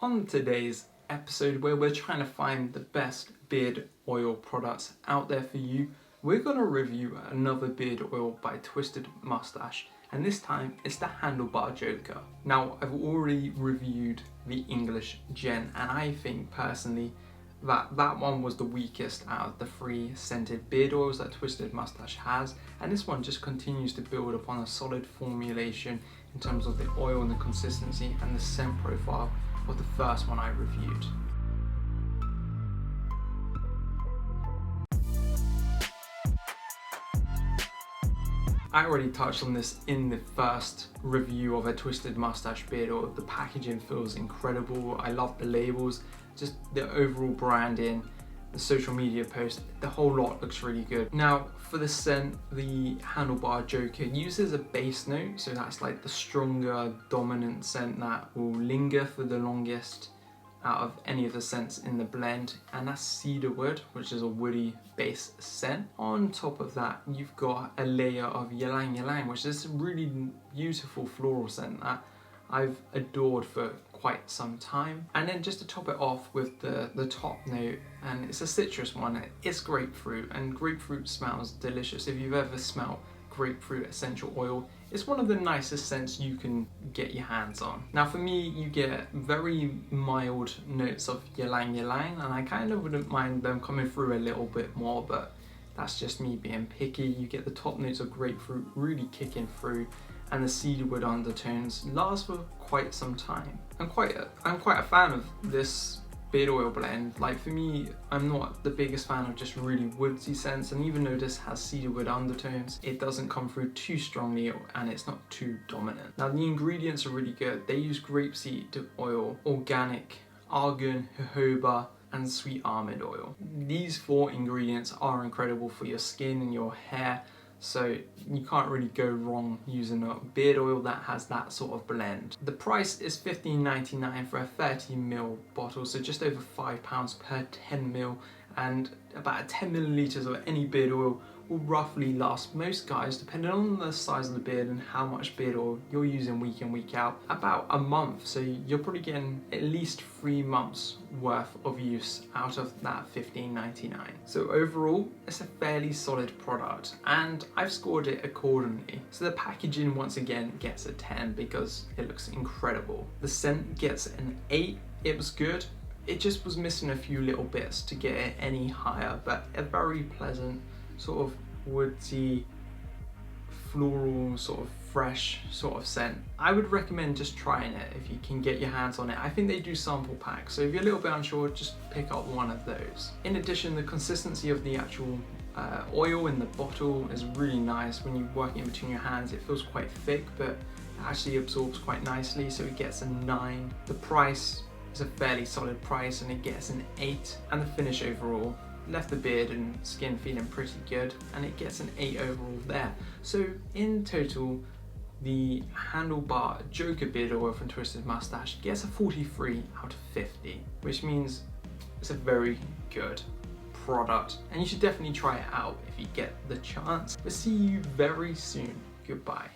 On today's episode, where we're trying to find the best beard oil products out there for you, we're going to review another beard oil by Twisted Moustache, and this time it's the Handlebar Joker. Now, I've already reviewed the English Gen, and I think personally that one was the weakest out of the 3 scented beard oils that Twisted Moustache has, and this one just continues to build upon a solid formulation in terms of the oil and the consistency and the scent profile of the first one I reviewed. I already touched on this in the first review of a Twisted Moustache beard oil. The packaging feels incredible. I love the labels, just the overall branding, the social media post, the whole lot looks really good. Now for the scent, the Handlebar Joker uses a base note, so that's like the stronger dominant scent that will linger for the longest out of any of the scents in the blend, and that's cedarwood, which is a woody base scent. On top of that, you've got a layer of Ylang Ylang, which is a really beautiful floral scent that I've adored for quite some time. And then just to top it off with the top note, and it's a citrus one, it's grapefruit, and grapefruit smells delicious. If you've ever smelled grapefruit essential oil, it's one of the nicest scents you can get your hands on. Now for me, you get very mild notes of Ylang Ylang, and I kind of wouldn't mind them coming through a little bit more, but that's just me being picky. You get the top notes of grapefruit really kicking through, and the cedarwood undertones last for quite some time. I'm quite a fan of this beard oil blend. Like for me, I'm not the biggest fan of just really woodsy scents, and even though this has cedarwood undertones, it doesn't come through too strongly and it's not too dominant. Now the ingredients are really good. They use grapeseed oil, organic, argan, jojoba, and sweet almond oil. These 4 ingredients are incredible for your skin and your hair, so you can't really go wrong using a beard oil that has that sort of blend. The price is $15.99 for a 30ml bottle, so just over £5 per 10ml, and about 10 milliliters of any beard oil will roughly last most guys, depending on the size of the beard and how much beard oil you're using week in, week out, about a month. So you're probably getting at least 3 months worth of use out of that $15.99. So overall, it's a fairly solid product, and I've scored it accordingly. So the packaging once again gets a 10 because it looks incredible. The scent gets an 8, it was good. It just was missing a few little bits to get it any higher, but a very pleasant, sort of woodsy, floral, sort of fresh sort of scent. I would recommend just trying it if you can get your hands on it. I think they do sample packs, so if you're a little bit unsure, just pick up one of those. In addition, the consistency of the actual oil in the bottle is really nice. When you work it in between your hands, it feels quite thick, but it actually absorbs quite nicely, so it gets a 9. The price is a fairly solid price, and it gets an 8. And the finish overall left the beard and skin feeling pretty good, and it gets an 8 overall there. So in total, the Handlebar Joker beard oil from Twisted Moustache gets a 43 out of 50, which means it's a very good product, and you should definitely try it out if you get the chance. But see you very soon. Goodbye.